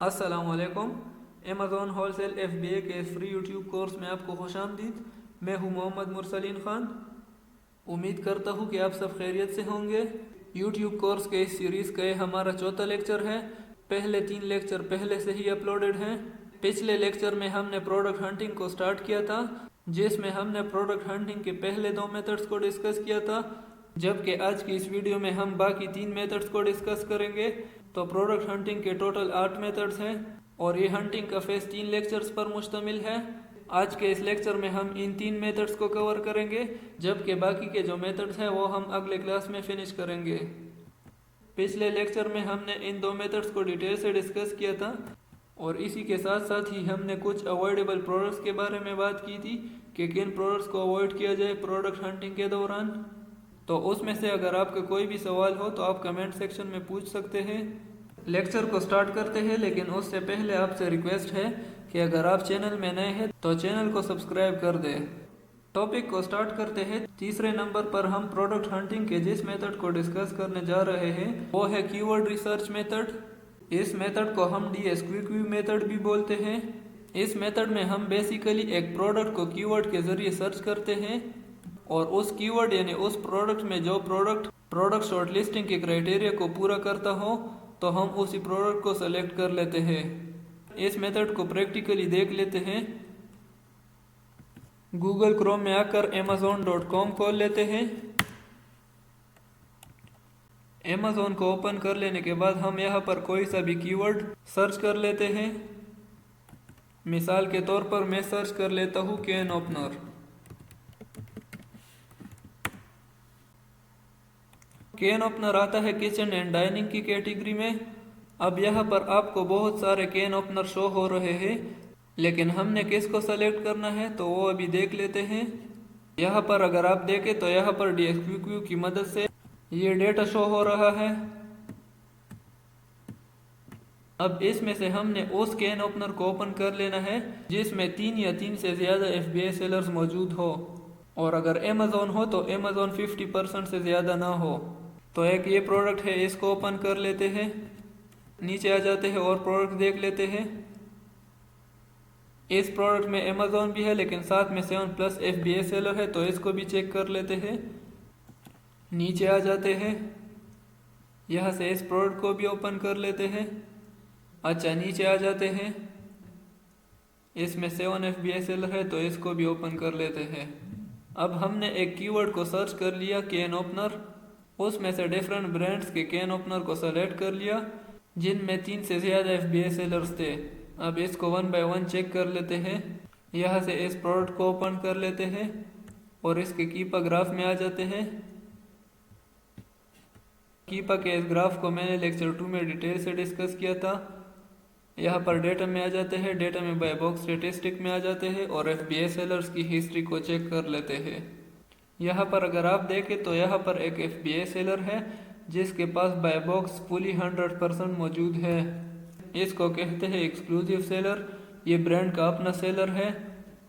अस्सलामुअलैकुम। Amazon wholesale FBA के इस फ्री यूट्यूब कोर्स में आपको खुशामदीद। मैं हूं मोहम्मद मुरसलीन ख़ान। उम्मीद करता हूं कि आप सब खैरियत से होंगे। यूट्यूब कोर्स के इस सीरीज़ का ये हमारा चौथा लेक्चर है। पहले 3 लेक्चर पहले से ही अपलोडेड हैं। पिछले लेक्चर में हमने प्रोडक्ट हंटिंग को स्टार्ट किया था, जिसमें हमने प्रोडक्ट हंटिंग के पहले 2 मेथड्स को डिस्कस किया था, जबकि आज की इस वीडियो में हम बाकी 3 मेथड्स को डिस्कस करेंगे। तो प्रोडक्ट हंटिंग के टोटल 8 मेथड्स हैं और ये हंटिंग का फेस 3 लेक्चर्स पर मुश्तमिल है। आज के इस लेक्चर में हम इन 3 मेथड्स को कवर करेंगे, जबकि बाकी के जो मेथड्स हैं वो हम अगले क्लास में फिनिश करेंगे। पिछले लेक्चर में हमने इन 2 मेथड्स को डिटेल से डिस्कस किया था और इसी के साथ साथ ही हमने कुछ अवॉइडेबल प्रोडक्ट्स के बारे में बात की थी कि किन प्रोडक्ट्स को अवॉइड किया जाए प्रोडक्ट हंटिंग के दौरान। तो उसमें से अगर आपका कोई भी सवाल हो तो आप कमेंट सेक्शन में पूछ सकते हैं। लेक्चर को स्टार्ट करते हैं, लेकिन उससे पहले आपसे रिक्वेस्ट है कि अगर आप चैनल में नए हैं तो चैनल को सब्सक्राइब कर दें। टॉपिक को स्टार्ट करते हैं। तीसरे नंबर पर हम प्रोडक्ट हंटिंग के जिस मेथड को डिस्कस करने जा रहे हैं वो है कीवर्ड रिसर्च मेथड। इस मेथड को हम DSQQ मेथड भी बोलते हैं। इस मेथड में हम बेसिकली एक प्रोडक्ट को कीवर्ड के जरिए सर्च करते हैं और उस कीवर्ड यानी उस प्रोडक्ट में जो प्रोडक्ट शॉर्टलिस्टिंग के क्राइटेरिया को पूरा करता हो तो हम उसी प्रोडक्ट को सेलेक्ट कर लेते हैं। इस मेथड को प्रैक्टिकली देख लेते हैं। गूगल क्रोम में आकर amazon.com खोल लेते हैं। Amazon को ओपन कर लेने के बाद हम यहाँ पर कोई सा भी कीवर्ड सर्च कर लेते हैं। मिसाल के तौर पर मैं सर्च कर लेता हूँ कैन ओपनर। कैन ओपनर आता है किचन एंड डाइनिंग की कैटेगरी में। अब यहाँ पर आपको बहुत सारे कैन ओपनर शो हो रहे हैं, लेकिन हमने किसको सेलेक्ट करना है तो वो अभी देख लेते हैं। यहाँ पर अगर आप देखें तो यहाँ पर DSQQ की मदद से ये डेटा शो हो रहा है। अब इसमें से हमने उस कैन ओपनर को ओपन कर लेना है जिसमें 3 या 3 से ज़्यादा FBA सेलर्स मौजूद हो, और अगर Amazon हो तो Amazon 50% से ज़्यादा ना हो। तो एक ये प्रोडक्ट है, इसको ओपन कर लेते हैं। नीचे आ जाते हैं और प्रोडक्ट देख लेते हैं। इस प्रोडक्ट में Amazon भी है, लेकिन साथ में 7+ FBA सेलर है, तो इसको भी चेक कर लेते हैं। नीचे आ जाते हैं, यहाँ से इस प्रोडक्ट को भी ओपन कर लेते हैं। अच्छा, नीचे आ जाते हैं, इसमें 7 FBA सेलर है, तो इसको भी ओपन कर लेते हैं। अब हमने एक कीवर्ड को सर्च कर लिया कैन ओपनर, उसमें से डिफरेंट ब्रांड्स के कैन ओपनर को सेलेक्ट कर लिया जिनमें 3 से ज़्यादा FBA सेलर्स थे। अब इसको 1 बाय 1 चेक कर लेते हैं। यहाँ से इस प्रोडक्ट को ओपन कर लेते हैं और इसके कीपा ग्राफ में आ जाते हैं। कीपा के इस ग्राफ को मैंने लेक्चर 2 में डिटेल से डिस्कस किया था। यहाँ पर डेटा में आ जाते हैं, डेटा में बाय बॉक्स स्टेटिस्टिक में आ जाते हैं और FBA सेलर्स की हिस्ट्री को चेक कर लेते हैं। यहाँ पर अगर आप देखें तो यहाँ पर एक FBA सेलर है जिसके पास बाय बॉक्स फुली 100% मौजूद है। इसको कहते हैं एक्सक्लूसिव सेलर। ये ब्रांड का अपना सेलर है।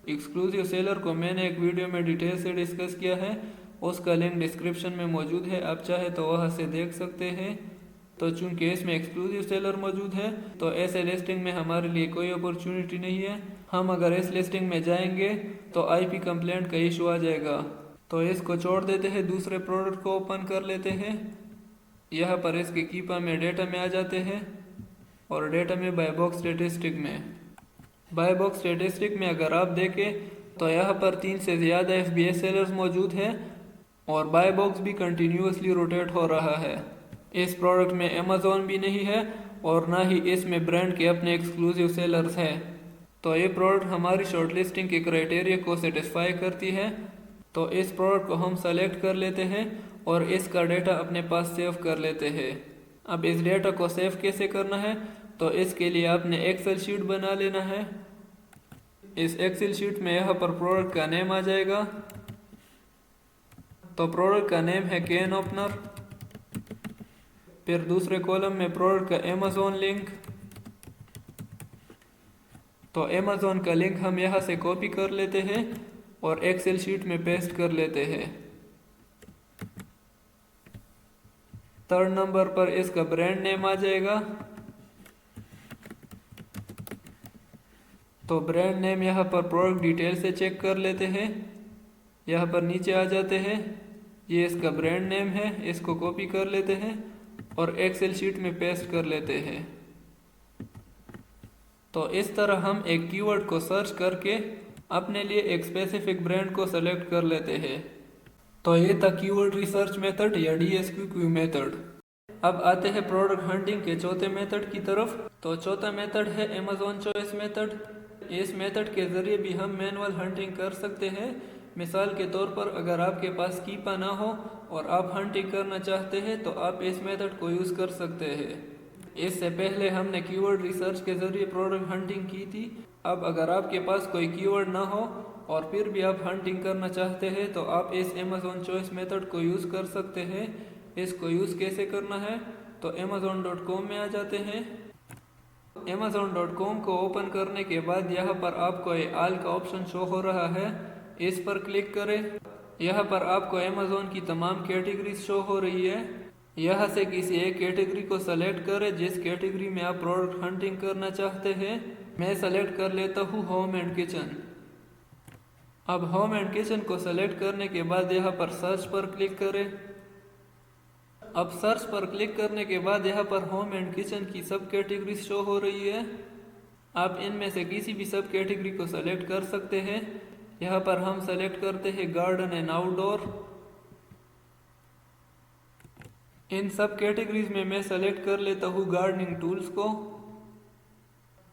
एक्सक्लूसिव सेलर को मैंने एक वीडियो में डिटेल से डिस्कस किया है, उसका लिंक डिस्क्रिप्शन में मौजूद है, आप चाहे तो वहाँ से देख सकते हैं। तो चूंकि इसमें एक्सक्लूसिव सेलर मौजूद है तो ऐसे लिस्टिंग में हमारे लिए कोई अपॉर्चुनिटी नहीं है। हम अगर इस लिस्टिंग में जाएंगे तो IP कंप्लेंट का इशू आ जाएगा, तो इसको छोड़ देते हैं। दूसरे प्रोडक्ट को ओपन कर लेते हैं। यहाँ पर इसके कीपा में डेटा में आ जाते हैं और डेटा में बाय बॉक्स स्टेटिस्टिक में। बाय बॉक्स स्टेटिस्टिक में अगर आप देखें तो यहाँ पर 3 से ज़्यादा FBA सेलर्स मौजूद हैं और बाय बॉक्स भी कंटिन्यूसली रोटेट हो रहा है। इस प्रोडक्ट में Amazon भी नहीं है और ना ही इसमें ब्रांड के अपने एक्सक्लूसिव सेलर्स हैं। तो ये प्रोडक्ट हमारी शॉर्टलिस्टिंग के क्राइटेरिया को सेटिस्फाई करती है। तो इस प्रोडक्ट को हम सेलेक्ट कर लेते हैं और इसका डेटा अपने पास सेव कर लेते हैं। अब इस डेटा को सेव कैसे करना है तो इसके लिए आपने एक्सेल शीट बना लेना है। इस एक्सेल शीट में यहाँ पर प्रोडक्ट का नेम आ जाएगा। तो प्रोडक्ट का नेम है कैन ओपनर। फिर दूसरे कॉलम में प्रोडक्ट का Amazon लिंक। तो Amazon का लिंक हम यहाँ से कॉपी कर लेते हैं और एक्सेल शीट में पेस्ट कर लेते हैं। 3rd नंबर पर इसका ब्रांड नेम आ जाएगा। तो ब्रांड नेम यहाँ पर प्रोडक्ट डिटेल से चेक कर लेते हैं। यहाँ पर नीचे आ जाते हैं, ये इसका ब्रांड नेम है, इसको कॉपी कर लेते हैं और एक्सेल शीट में पेस्ट कर लेते हैं। तो इस तरह हम एक कीवर्ड को सर्च करके अपने लिए एक स्पेसिफिक ब्रांड को सेलेक्ट कर लेते हैं। तो ये था कीवर्ड रिसर्च मेथड या DSQQ मेथड। अब आते हैं प्रोडक्ट हंटिंग के चौथे मेथड की तरफ। तो चौथा मेथड है अमेज़ॉन चॉइस मेथड। इस मेथड के जरिए भी हम मैनुअल हंटिंग कर सकते हैं। मिसाल के तौर पर अगर आपके पास कीपा ना हो और आप हंटिंग करना चाहते हैं तो आप इस मेथड को यूज़ कर सकते हैं। इससे पहले हमने कीवर्ड रिसर्च के जरिए प्रोडक्ट हंटिंग की थी। अब अगर आपके पास कोई कीवर्ड ना हो और फिर भी आप हंटिंग करना चाहते हैं तो आप इस अमेज़ॉन चॉइस मेथड को यूज़ कर सकते हैं। इसको यूज़ कैसे करना है, तो amazon.com में आ जाते हैं। amazon.com को ओपन करने के बाद यहाँ पर आपको ये आल का ऑप्शन शो हो रहा है, इस पर क्लिक करें। यहाँ पर आपको अमेज़ॉन की तमाम कैटेगरीज शो हो रही है। यहाँ से किसी एक कैटेगरी को सेलेक्ट करें जिस कैटेगरी में आप प्रोडक्ट हंटिंग करना चाहते हैं। मैं सेलेक्ट कर लेता हूँ होम एंड किचन। अब होम एंड किचन को सेलेक्ट करने के बाद यहाँ पर सर्च पर क्लिक करें। अब सर्च पर क्लिक करने के बाद यहाँ पर होम एंड किचन की सब कैटेगरी शो हो रही है। आप इनमें से किसी भी सब कैटेगरी को सेलेक्ट कर सकते हैं। यहाँ पर हम सेलेक्ट करते हैं गार्डन एंड आउटडोर। इन सब कैटेगरीज में मैं सेलेक्ट कर लेता हूँ गार्डनिंग टूल्स को।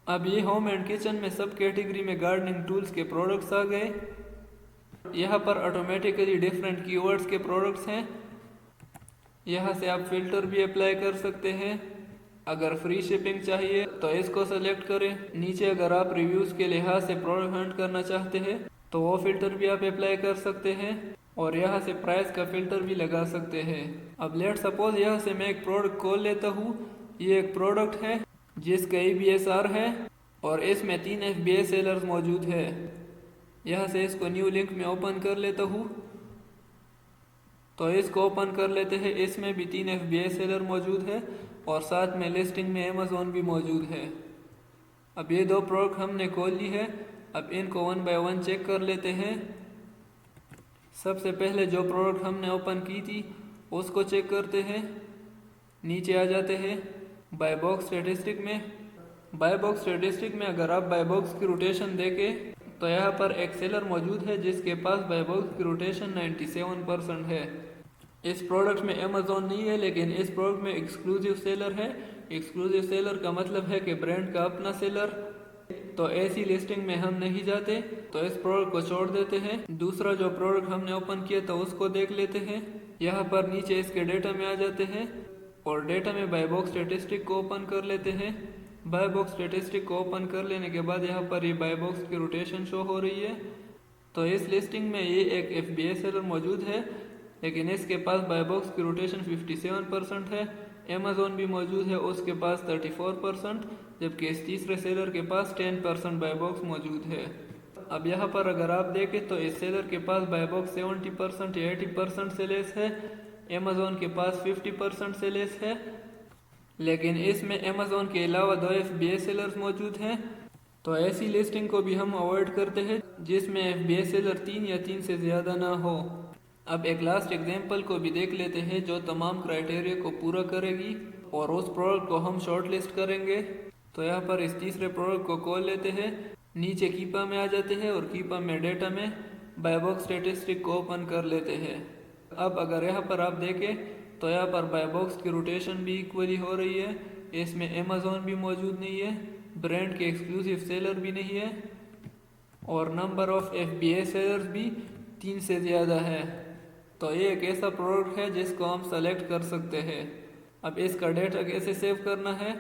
अब ये होम एंड किचन में सब कैटेगरी में गार्डनिंग टूल्स के प्रोडक्ट्स आ गए। यहाँ पर ऑटोमेटिकली डिफरेंट कीवर्ड्स के प्रोडक्ट्स हैं। यहाँ से आप फिल्टर भी अप्लाई कर सकते हैं। अगर फ्री शिपिंग चाहिए तो इसको सेलेक्ट करें। नीचे अगर आप रिव्यूज़ के लिहाज से प्रोडक्ट हंट करना चाहते हैं तो वो फिल्टर भी आप अप्लाई कर सकते हैं और यहाँ से प्राइस का फिल्टर भी लगा सकते हैं। अब लेट सपोज यहाँ से मैं एक प्रोडक्ट खोल लेता हूँ। ये एक प्रोडक्ट है जिसका ABSR है और इसमें 3 FBA सेलर्स मौजूद है। यहाँ से इसको न्यू लिंक में ओपन कर लेता हूँ। तो इसको ओपन कर लेते हैं। इसमें भी 3 FBA सेलर मौजूद है और साथ में लिस्टिंग में अमेज़ॉन भी मौजूद है। अब ये दो प्रोडक्ट हमने खोल ली है। अब इनको 1 बाय 1 चेक कर लेते हैं। सबसे पहले जो प्रोडक्ट हमने ओपन की थी उसको चेक करते हैं। नीचे आ जाते हैं बाय बॉक्स स्टैटिस्टिक में। बाय बॉक्स स्टैटिस्टिक में अगर आप बाय बॉक्स की रोटेशन देखें तो यहाँ पर एक सेलर मौजूद है जिसके पास बाय बॉक्स की रोटेशन 97% है। इस प्रोडक्ट में अमेज़ॉन नहीं है लेकिन इस प्रोडक्ट में एक्सक्लूसिव सेलर है। एक्सक्लूसिव सेलर का मतलब है कि ब्रांड का अपना सेलर। तो ऐसी लिस्टिंग में हम नहीं जाते, तो इस प्रोडक्ट को छोड़ देते हैं। दूसरा जो प्रोडक्ट हमने ओपन किया तो उसको देख लेते हैं। यहाँ पर नीचे इसके डेटा में आ जाते हैं और डेटा में बाय बॉक्स स्टैटिस्टिक को ओपन कर लेते हैं। बाय बॉक्स स्टैटिस्टिक को ओपन कर लेने के बाद यहाँ पर ये बाय बॉक्स की रोटेशन शो हो रही है। तो इस लिस्टिंग में ये एक FBA सेलर मौजूद है लेकिन इसके पास बाय बॉक्स की रोटेशन 57% है। अमेज़ॉन भी मौजूद है, उसके पास 34%, जबकि इस तीसरे सेलर के पास 10% बाय बॉक्स मौजूद है। अब यहाँ पर अगर आप देखें तो इस सेलर के पास बाय बॉक्स 70% या 80% से लेस है। अमेज़ॉन के पास 50% से लेस है। लेकिन इसमें अमेज़ॉन के अलावा 2 FBA सेलर्स मौजूद हैं। तो ऐसी लिस्टिंग को भी हम अवॉइड करते हैं जिसमें FBA सेलर 3 या 3 से ज़्यादा ना हो। अब एक लास्ट एग्जांपल को भी देख लेते हैं जो तमाम क्राइटेरिया को पूरा करेगी और उस प्रोडक्ट को हम शॉर्ट लिस्ट करेंगे। तो यहाँ पर इस तीसरे प्रोडक्ट को खोल लेते हैं। नीचे कीपा में आ जाते हैं और कीपा में डेटा में बाय बॉक्स स्टैटिस्टिक को ओपन कर लेते हैं। अब अगर यहाँ पर आप देखें तो यहाँ पर बाय बॉक्स की रोटेशन भी इक्वली हो रही है। इसमें अमेज़ॉन भी मौजूद नहीं है, ब्रांड के एक्सक्लूसिव सेलर भी नहीं है और नंबर ऑफ FBA सेलर्स भी 3 से ज़्यादा है। तो ये एक ऐसा प्रोडक्ट है जिसको हम सेलेक्ट कर सकते हैं। अब इसका डेटा कैसे सेव करना है,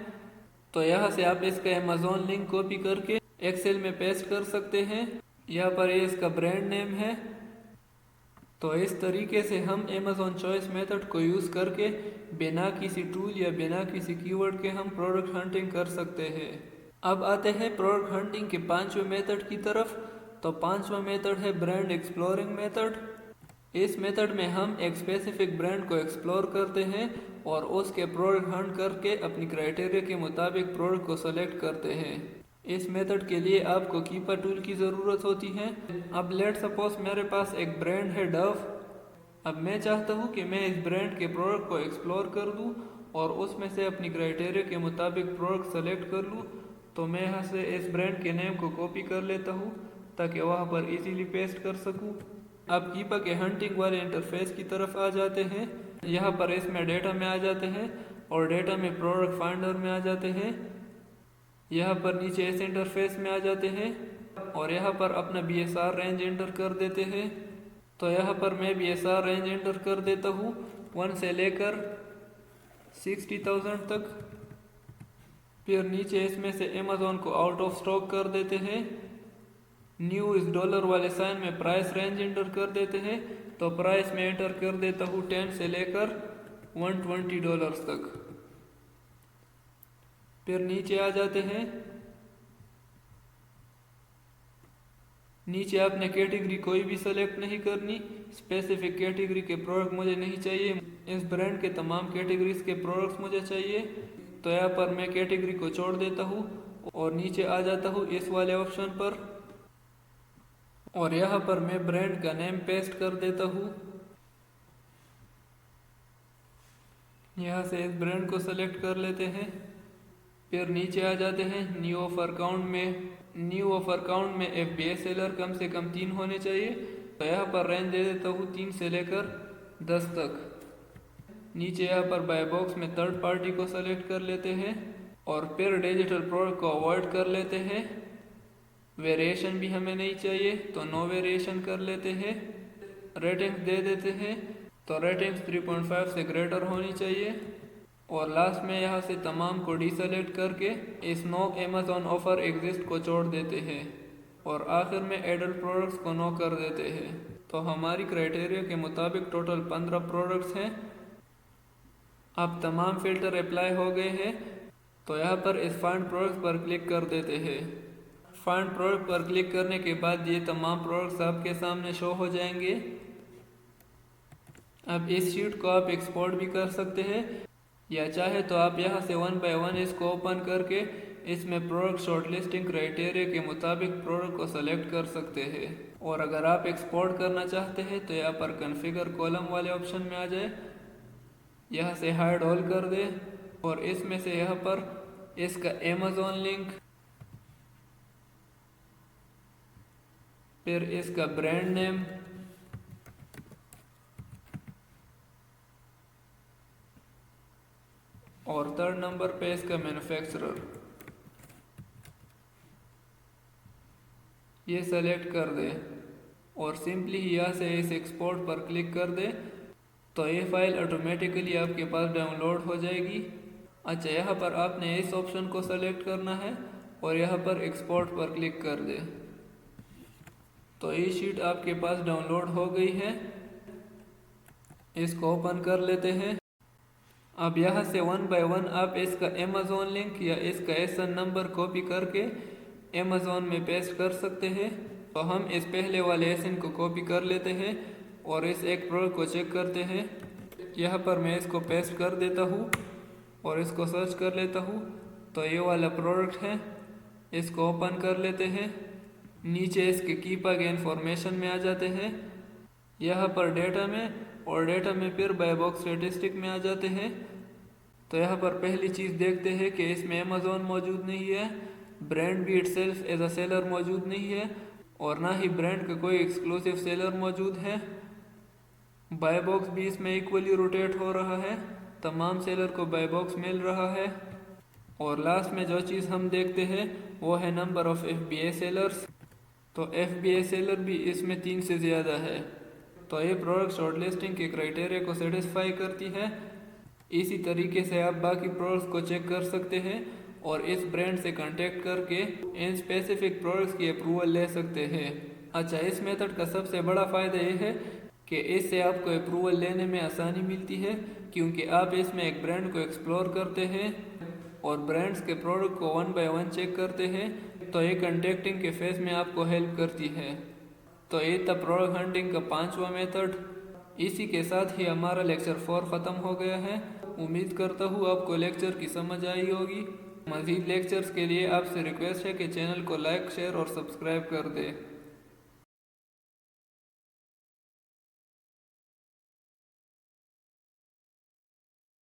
तो यहाँ से आप इसका अमेज़ॉन लिंक कॉपी करके एक्सेल में पेस्ट कर सकते हैं। यहाँ पर ये इसका ब्रांड नेम है। तो इस तरीके से हम अमेज़ॉन चॉइस मेथड को यूज़ करके बिना किसी टूल या बिना किसी कीवर्ड के हम प्रोडक्ट हंटिंग कर सकते हैं। अब आते हैं प्रोडक्ट हंटिंग के 5वें मेथड की तरफ। तो 5वां मेथड है ब्रांड एक्सप्लोरिंग मेथड। इस मेथड में हम एक स्पेसिफिक ब्रांड को एक्सप्लोर करते हैं और उसके प्रोडक्ट हंट करके अपनी क्राइटेरिया के मुताबिक प्रोडक्ट को सेलेक्ट करते हैं। इस मेथड के लिए आपको कीपर टूल की ज़रूरत होती है। अब लेट सपोज मेरे पास एक ब्रांड है डव। अब मैं चाहता हूँ कि मैं इस ब्रांड के प्रोडक्ट को एक्सप्लोर कर दूँ और उसमें से अपनी क्राइटेरिया के मुताबिक प्रोडक्ट सेलेक्ट कर लूँ। तो मैं यहाँ से इस ब्रांड के नेम को कॉपी कर लेता हूँ ताकि वहाँ पर इजीली पेस्ट कर सकूँ। अब कीपर के हंटिंग वाले इंटरफेस की तरफ आ जाते हैं। यहाँ पर इसमें डेटा में आ जाते हैं और डेटा में प्रोडक्ट फाइंडर में आ जाते हैं। यहाँ पर नीचे इस इंटरफेस में आ जाते हैं और यहाँ पर अपना BSR रेंज एंटर कर देते हैं। तो यहाँ पर मैं BSR रेंज एंटर कर देता हूँ 1 से लेकर 60,000 तक। फिर नीचे इसमें से अमेज़ॉन को आउट ऑफ स्टॉक कर देते हैं। न्यू इस डॉलर वाले साइन में प्राइस रेंज एंटर कर देते हैं। तो प्राइस में एंटर कर देता हूँ 10 से लेकर $120 तक। फिर नीचे आ जाते हैं। नीचे आपने कैटेगरी कोई भी सेलेक्ट नहीं करनी। स्पेसिफिक कैटेगरी के प्रोडक्ट मुझे नहीं चाहिए, इस ब्रांड के तमाम कैटेगरीज के प्रोडक्ट्स मुझे चाहिए। तो यहाँ पर मैं कैटेगरी को छोड़ देता हूँ और नीचे आ जाता हूँ इस वाले ऑप्शन पर और यहाँ पर मैं ब्रांड का नेम पेस्ट कर देता हूँ। यहाँ से इस ब्रांड को सेलेक्ट कर लेते हैं। फिर नीचे आ जाते हैं। न्यू ऑफर काउंट में FBA सेलर कम से कम 3 होने चाहिए। तो यहाँ पर रेंज दे देता हूँ 3 से लेकर 10 तक। नीचे यहाँ पर बाय बॉक्स में थर्ड पार्टी को सेलेक्ट कर लेते हैं और फिर डिजिटल प्रोडक्ट को अवॉइड कर लेते हैं। वेरिएशन भी हमें नहीं चाहिए तो नो वेरिएशन कर लेते हैं। रेटिंग्स दे देते हैं तो रेटिंग्स 3.5 से ग्रेटर होनी चाहिए और लास्ट में यहाँ से तमाम को डीसेलेक्ट करके इस नो अमेज़ॉन ऑफर एग्जिस्ट को छोड़ देते हैं और आखिर में एडल्ट प्रोडक्ट्स को नो कर देते हैं। तो हमारी क्राइटेरिया के मुताबिक टोटल 15 प्रोडक्ट्स हैं। अब तमाम फिल्टर अप्लाई हो गए हैं तो यहाँ पर इस फाइंड प्रोडक्ट्स पर क्लिक कर देते हैं। फाइंड प्रोडक्ट पर क्लिक करने के बाद ये तमाम प्रोडक्ट्स आपके सामने शो हो जाएंगे। अब इस शीट को आप एक्सपोर्ट भी कर सकते हैं या चाहे तो आप यहाँ से 1 बाय 1 इसको ओपन करके इसमें प्रोडक्ट शॉर्टलिस्टिंग क्राइटेरिया के मुताबिक प्रोडक्ट को सेलेक्ट कर सकते हैं। और अगर आप एक्सपोर्ट करना चाहते हैं तो यहाँ पर कॉन्फ़िगर कॉलम वाले ऑप्शन में आ जाए, यहाँ से हाइड ऑल कर दे और इसमें से यहाँ पर इसका अमेज़ॉन लिंक, फिर इसका ब्रांड नेम, और थर्ड नंबर पे इसका मैन्युफैक्चरर, ये सेलेक्ट कर दे और सिंपली यहाँ से इस एक्सपोर्ट पर क्लिक कर दे तो ये फाइल ऑटोमेटिकली आपके पास डाउनलोड हो जाएगी। अच्छा, यहाँ पर आपने इस ऑप्शन को सेलेक्ट करना है और यहाँ पर एक्सपोर्ट पर क्लिक कर दे तो ये शीट आपके पास डाउनलोड हो गई है। इसको ओपन कर लेते हैं। अब यहाँ से 1 बाय 1 आप इसका अमेज़ॉन लिंक या इसका SN नंबर कॉपी करके अमेज़ॉन में पेस्ट कर सकते हैं। तो हम इस पहले वाले SN को कॉपी कर लेते हैं और इस एक प्रोडक्ट को चेक करते हैं। यहाँ पर मैं इसको पेस्ट कर देता हूँ और इसको सर्च कर लेता हूँ तो ये वाला प्रोडक्ट है। इसको ओपन कर लेते हैं। नीचे इसके कीपर के इंफॉर्मेशन में आ जाते हैं, यहाँ पर डेटा में, और डेटा में फिर बाय बॉक्स स्टैटिस्टिक में आ जाते हैं। तो यहाँ पर पहली चीज़ देखते हैं कि इसमें अमेज़ॉन मौजूद नहीं है, ब्रांड भी इटसेल्फ एज अ सेलर मौजूद नहीं है और ना ही ब्रांड का कोई एक्सक्लूसिव सेलर मौजूद है। बाय बॉक्स भी इसमें इक्वली रोटेट हो रहा है, तमाम सेलर को बाय बॉक्स मिल रहा है। और लास्ट में जो चीज़ हम देखते हैं वो है नंबर ऑफ FBA सेलर्स। तो FBA सेलर भी इसमें 3 से ज़्यादा है। तो ये प्रोडक्ट शॉर्टलिस्टिंग के क्राइटेरिया को सेटिस्फाई करती है। इसी तरीके से आप बाकी प्रोडक्ट्स को चेक कर सकते हैं और इस ब्रांड से कांटेक्ट करके इन स्पेसिफिक प्रोडक्ट्स की अप्रूवल ले सकते हैं। अच्छा, इस मेथड का सबसे बड़ा फ़ायदा ये है कि इससे आपको अप्रूवल लेने में आसानी मिलती है, क्योंकि आप इसमें एक ब्रांड को एक्सप्लोर करते हैं और ब्रांड्स के प्रोडक्ट को 1 बाय 1 चेक करते हैं। तो ये कॉन्टेक्टिंग के फेज में आपको हेल्प करती है। तो ये था प्रोडक्ट हंटिंग का 5वां मेथड। इसी के साथ ही हमारा लेक्चर 4 ख़त्म हो गया है। उम्मीद करता हूँ आपको लेक्चर की समझ आई होगी। मज़ीद लेक्चर्स के लिए आपसे रिक्वेस्ट है कि चैनल को लाइक, शेयर और सब्सक्राइब कर दें।